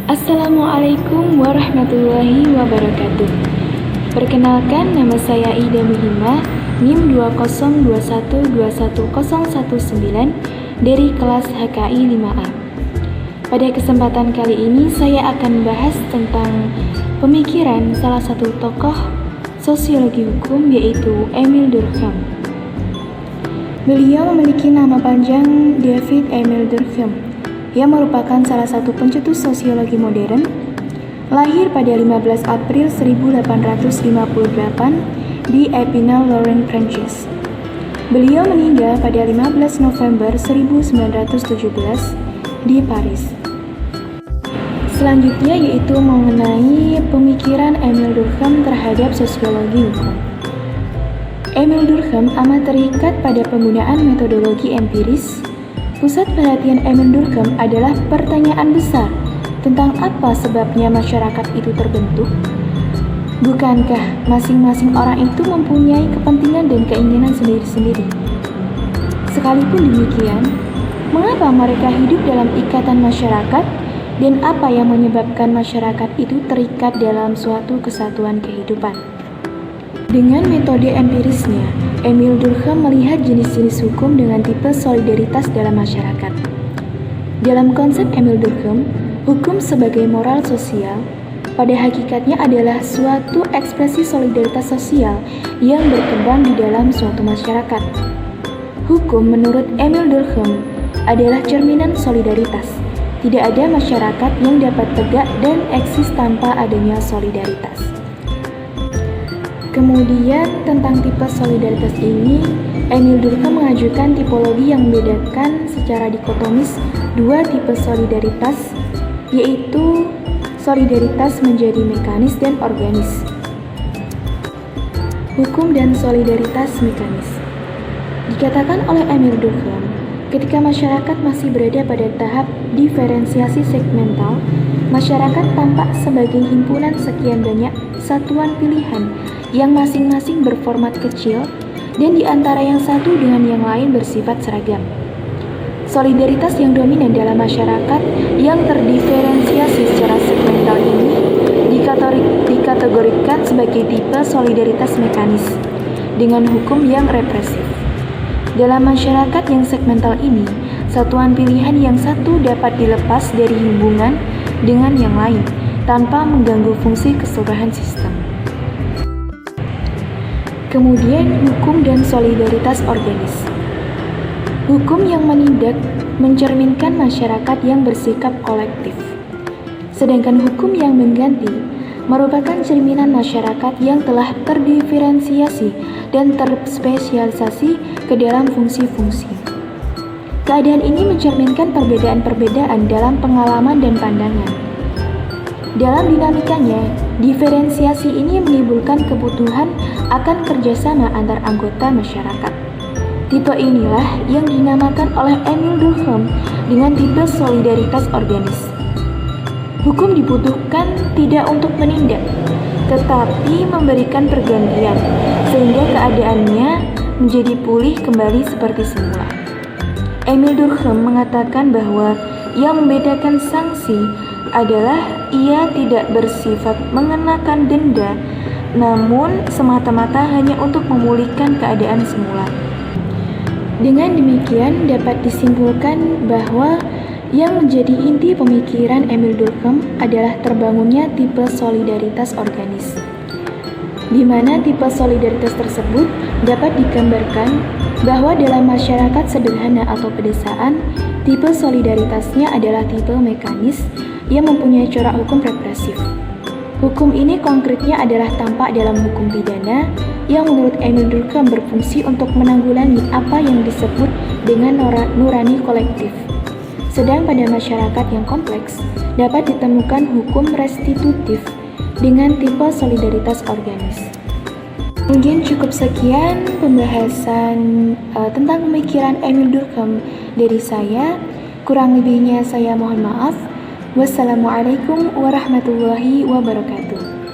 Assalamualaikum warahmatullahi wabarakatuh. Perkenalkan, nama saya Ida Muhimah, NIM 202121019 dari kelas HKI 5A. Pada kesempatan kali ini saya akan membahas tentang pemikiran salah satu tokoh sosiologi hukum, yaitu Emile Durkheim. Beliau memiliki nama panjang David Emile Durkheim, yang merupakan salah satu pencetus sosiologi modern, lahir pada 15 April 1858 di Epinal, Lorraine, Prancis. Beliau meninggal pada 15 November 1917 di Paris. Selanjutnya yaitu mengenai pemikiran Emile Durkheim terhadap sosiologi hukum. Emile Durkheim amat terikat pada penggunaan metodologi empiris. Pusat perhatian Emile Durkheim adalah pertanyaan besar tentang apa sebabnya masyarakat itu terbentuk. Bukankah masing-masing orang itu mempunyai kepentingan dan keinginan sendiri-sendiri? Sekalipun demikian, mengapa mereka hidup dalam ikatan masyarakat dan apa yang menyebabkan masyarakat itu terikat dalam suatu kesatuan kehidupan? Dengan metode empirisnya, Emile Durkheim melihat jenis-jenis hukum dengan tipe solidaritas dalam masyarakat. Dalam konsep Emile Durkheim, hukum sebagai moral sosial pada hakikatnya adalah suatu ekspresi solidaritas sosial yang berkembang di dalam suatu masyarakat. Hukum menurut Emile Durkheim adalah cerminan solidaritas. Tidak ada masyarakat yang dapat tegak dan eksis tanpa adanya solidaritas. Kemudian tentang tipe solidaritas ini, Emile Durkheim mengajukan tipologi yang membedakan secara dikotomis dua tipe solidaritas, yaitu solidaritas menjadi mekanis dan organis. Hukum dan solidaritas mekanis. Dikatakan oleh Emile Durkheim, ketika masyarakat masih berada pada tahap diferensiasi segmental, masyarakat tampak sebagai himpunan sekian banyak satuan pilihan yang masing-masing berformat kecil dan di antara yang satu dengan yang lain bersifat seragam. Solidaritas yang dominan dalam masyarakat yang terdiferensiasi secara segmental ini dikategorikan sebagai tipe solidaritas mekanis dengan hukum yang represif. Dalam masyarakat yang segmental ini, satuan pilihan yang satu dapat dilepas dari hubungan dengan yang lain tanpa mengganggu fungsi keseluruhan sistem. Kemudian hukum dan solidaritas organis. Hukum yang menindak mencerminkan masyarakat yang bersikap kolektif. Sedangkan hukum yang mengganti merupakan cerminan masyarakat yang telah terdiferensiasi dan terspesialisasi ke dalam fungsi-fungsi. Keadaan ini mencerminkan perbedaan-perbedaan dalam pengalaman dan pandangan. Dalam dinamikanya, diferensiasi ini menimbulkan kebutuhan akan kerjasama antar anggota masyarakat. Tipe inilah yang dinamakan oleh Emile Durkheim dengan tipe solidaritas organis. Hukum dibutuhkan tidak untuk menindak, tetapi memberikan pergantian, sehingga keadaannya menjadi pulih kembali seperti semula. Emile Durkheim mengatakan bahwa yang membedakan sanksi adalah ia tidak bersifat mengenakan denda, namun semata-mata hanya untuk memulihkan keadaan semula. Dengan demikian dapat disimpulkan bahwa yang menjadi inti pemikiran Emile Durkheim adalah terbangunnya tipe solidaritas organis, di mana tipe solidaritas tersebut dapat digambarkan bahwa dalam masyarakat sederhana atau pedesaan, tipe solidaritasnya adalah tipe mekanis yang mempunyai corak hukum represif. Hukum ini konkretnya adalah tampak dalam hukum pidana yang menurut Emile Durkheim berfungsi untuk menanggulangi apa yang disebut dengan nurani kolektif. Sedang pada masyarakat yang kompleks dapat ditemukan hukum restitutif dengan tipe solidaritas organis. Mungkin cukup sekian pembahasan tentang pemikiran Emile Durkheim dari saya. Kurang lebihnya saya mohon maaf. Wassalamualaikum warahmatullahi wabarakatuh.